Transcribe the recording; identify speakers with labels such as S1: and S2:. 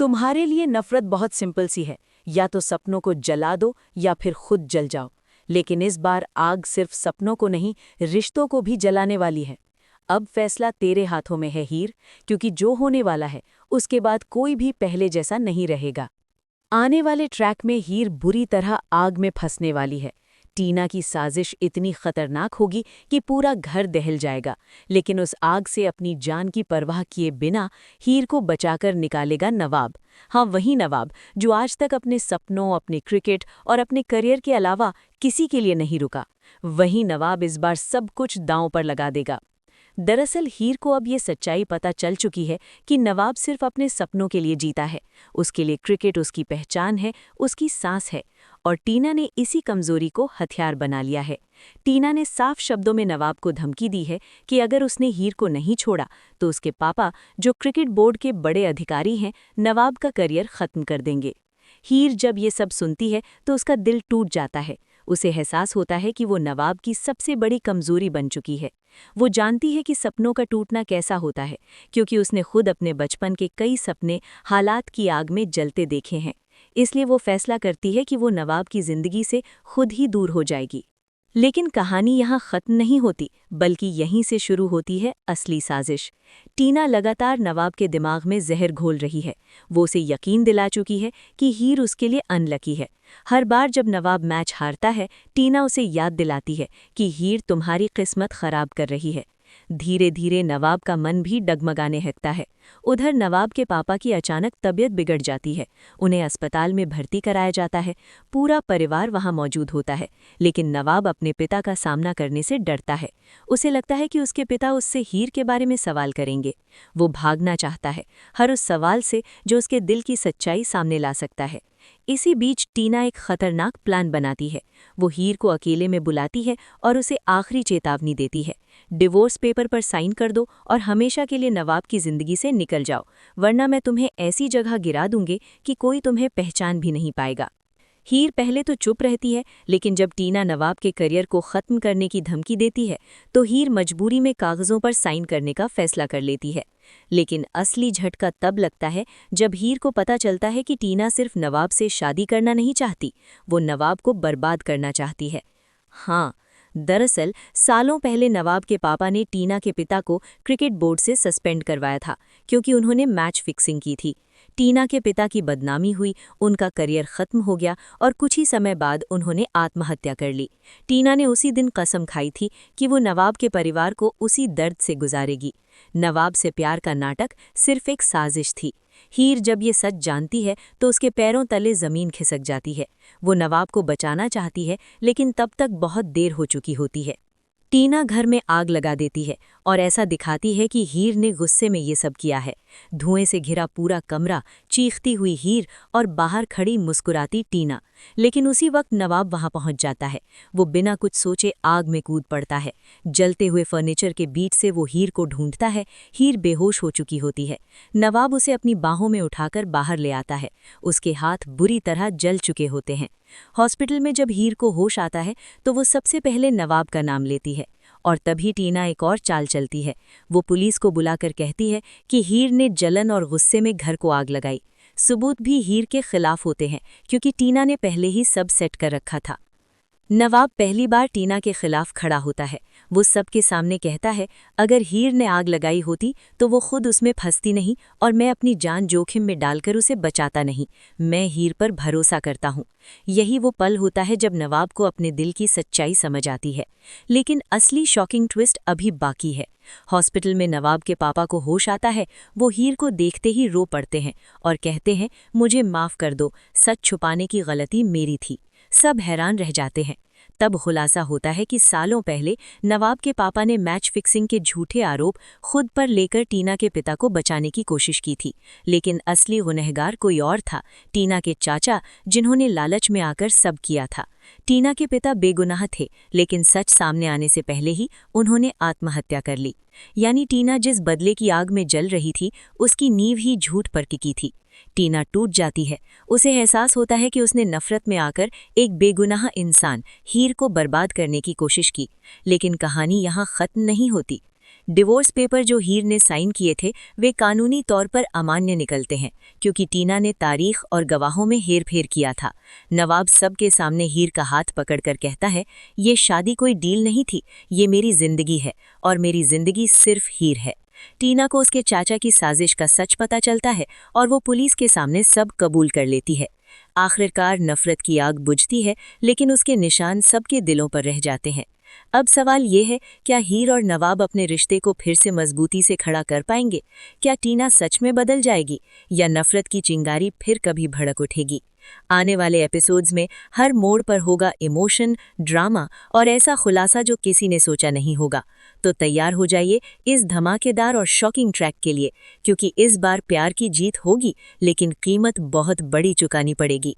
S1: तुम्हारे लिए नफरत बहुत सिंपल सी है, या तो सपनों को जला दो या फिर खुद जल जाओ। लेकिन इस बार आग सिर्फ सपनों को नहीं, रिश्तों को भी जलाने वाली है। अब फैसला तेरे हाथों में है हीर, क्योंकि जो होने वाला है उसके बाद कोई भी पहले जैसा नहीं रहेगा। आने वाले ट्रैक में हीर बुरी तरह आग में फंसने वाली है। टीना की साजिश इतनी खतरनाक होगी कि पूरा घर दहल जाएगा, लेकिन उस आग से अपनी जान की परवाह किए बिना हीर को बचाकर निकालेगा नवाब। हाँ, वही नवाब जो आज तक अपने सपनों, अपने क्रिकेट और अपने करियर के अलावा किसी के लिए नहीं रुका। वही नवाब इस बार सब कुछ दांव पर लगा देगा। दरअसल हीर को अब ये सच्चाई पता चल चुकी है कि नवाब सिर्फ अपने सपनों के लिए जीता है। उसके लिए क्रिकेट उसकी पहचान है, उसकी सांस है। और टीना ने इसी कमजोरी को हथियार बना लिया है। टीना ने साफ शब्दों में नवाब को धमकी दी है कि अगर उसने हीर को नहीं छोड़ा तो उसके पापा, जो क्रिकेट बोर्ड के बड़े अधिकारी हैं, नवाब का करियर खत्म कर देंगे। हीर जब ये सब सुनती है तो उसका दिल टूट जाता है। उसे एहसास होता है कि वो नवाब की सबसे बड़ी कमजोरी बन चुकी है। वो जानती है कि सपनों का टूटना कैसा होता है, क्योंकि उसने खुद अपने बचपन के कई सपने हालात की आग में जलते देखे हैं। इसलिए वो फैसला करती है कि वो नवाब की जिंदगी से खुद ही दूर हो जाएगी। लेकिन कहानी यहाँ खत्म नहीं होती, बल्कि यहीं से शुरू होती है असली साजिश। टीना लगातार नवाब के दिमाग में जहर घोल रही है। वो उसे यकीन दिला चुकी है कि हीर उसके लिए अनलकी है। हर बार जब नवाब मैच हारता है, टीना उसे याद दिलाती है कि हीर तुम्हारी किस्मत खराब कर रही है। धीरे धीरे नवाब का मन भी डगमगाने लगता है। उधर नवाब के पापा की अचानक तबीयत बिगड़ जाती है। उन्हें अस्पताल में भर्ती कराया जाता है। पूरा परिवार वहां मौजूद होता है, लेकिन नवाब अपने पिता का सामना करने से डरता है। उसे लगता है कि उसके पिता उससे हीर के बारे में सवाल करेंगे। वो भागना चाहता है, हर उस सवाल से जो उसके दिल की सच्चाई सामने ला सकता है। इसी बीच टीना एक खतरनाक प्लान बनाती है। वो हीर को अकेले में बुलाती है और उसे आखिरी चेतावनी देती है, डिवोर्स पेपर पर साइन कर दो और हमेशा के लिए नवाब की जिंदगी से निकल जाओ, वरना मैं तुम्हें ऐसी जगह गिरा दूंगी कि कोई तुम्हें पहचान भी नहीं पाएगा। हीर पहले तो चुप रहती है, लेकिन जब टीना नवाब के करियर को खत्म करने की धमकी देती है तो हीर मजबूरी में कागजों पर साइन करने का फैसला कर लेती है। लेकिन असली झटका तब लगता है जब हीर को पता चलता है कि टीना सिर्फ नवाब से शादी करना नहीं चाहती, वो नवाब को बर्बाद करना चाहती है। हाँ, दरअसल सालों पहले नवाब के पापा ने टीना के पिता को क्रिकेट बोर्ड से सस्पेंड करवाया था, क्योंकि उन्होंने मैच फिक्सिंग की थी। टीना के पिता की बदनामी हुई, उनका करियर खत्म हो गया और कुछ ही समय बाद उन्होंने आत्महत्या कर ली। टीना ने उसी दिन कसम खाई थी कि वो नवाब के परिवार को उसी दर्द से गुजारेगी। नवाब से प्यार का नाटक सिर्फ एक साजिश थी। हीर जब ये सच जानती है तो उसके पैरों तले जमीन खिसक जाती है। वो नवाब को बचाना चाहती है, लेकिन तब तक बहुत देर हो चुकी होती है। टीना घर में आग लगा देती है और ऐसा दिखाती है कि हीर ने गुस्से में ये सब किया है। धुएं से घिरा पूरा कमरा, चीखती हुई हीर और बाहर खड़ी मुस्कुराती टीना। लेकिन उसी वक्त नवाब वहां पहुंच जाता है। वो बिना कुछ सोचे आग में कूद पड़ता है। जलते हुए फर्नीचर के बीच से वो हीर को ढूंढता है। हीर बेहोश हो चुकी होती है। नवाब उसे अपनी बाहों में उठाकर बाहर ले आता है। उसके हाथ बुरी तरह जल चुके होते हैं। हॉस्पिटल में जब हीर को होश आता है तो वो सबसे पहले नवाब का नाम लेती है। और तभी टीना एक और चाल चलती है। वो पुलिस को बुलाकर कहती है कि हीर ने जलन और गुस्से में घर को आग लगाई। सबूत भी हीर के खिलाफ होते हैं, क्योंकि टीना ने पहले ही सब सेट कर रखा था। नवाब पहली बार टीना के खिलाफ खड़ा होता है। वो सबके सामने कहता है, अगर हीर ने आग लगाई होती तो वो खुद उसमें फंसती नहीं और मैं अपनी जान जोखिम में डालकर उसे बचाता नहीं। मैं हीर पर भरोसा करता हूँ। यही वो पल होता है जब नवाब को अपने दिल की सच्चाई समझ आती है। लेकिन असली शॉकिंग ट्विस्ट अभी बाकी है। हॉस्पिटल में नवाब के पापा को होश आता है। वो हीर को देखते ही रो पड़ते हैं और कहते हैं, मुझे माफ़ कर दो, सच छुपाने की गलती मेरी थी। सब हैरान रह जाते हैं। तब खुलासा होता है कि सालों पहले नवाब के पापा ने मैच फिक्सिंग के झूठे आरोप खुद पर लेकर टीना के पिता को बचाने की कोशिश की थी। लेकिन असली गुनहगार कोई और था, टीना के चाचा, जिन्होंने लालच में आकर सब किया था। टीना के पिता बेगुनाह थे, लेकिन सच सामने आने से पहले ही उन्होंने आत्महत्या कर ली। यानी टीना जिस बदले की आग में जल रही थी, उसकी नींव ही झूठ पर टिकी थी। टीना टूट जाती है। उसे एहसास होता है कि उसने नफरत में आकर एक बेगुनाह इंसान, हीर को बर्बाद करने की कोशिश की। लेकिन कहानी यहाँ खत्म नहीं होती।
S2: डिवोर्स पेपर जो हीर ने साइन किए थे वे कानूनी तौर पर अमान्य निकलते हैं क्योंकि टीना ने तारीख और गवाहों में हेरफेर किया था। नवाब सबके सामने हीर का हाथ पकड़कर कहता है, ये शादी कोई डील नहीं थी, ये मेरी जिंदगी है और मेरी जिंदगी सिर्फ हीर है। टीना को उसके चाचा की साजिश का सच पता चलता है और वो पुलिस के सामने सब कबूल कर लेती है। आखिरकार नफरत की आग बुझती है, लेकिन उसके निशान सबके दिलों पर रह जाते हैं। अब सवाल ये है, क्या हीर और नवाब अपने रिश्ते को फिर से मजबूती से खड़ा कर पाएंगे? क्या टीना सच में बदल जाएगी या नफरत की चिंगारी फिर कभी भड़क उठेगी? आने वाले एपिसोड्स में हर मोड़ पर होगा इमोशन, ड्रामा और ऐसा खुलासा जो किसी ने सोचा नहीं होगा। तो तैयार हो जाइए इस धमाकेदार और शॉकिंग ट्रैक के लिए, क्योंकि इस बार प्यार की जीत होगी, लेकिन कीमत बहुत बड़ी चुकानी पड़ेगी।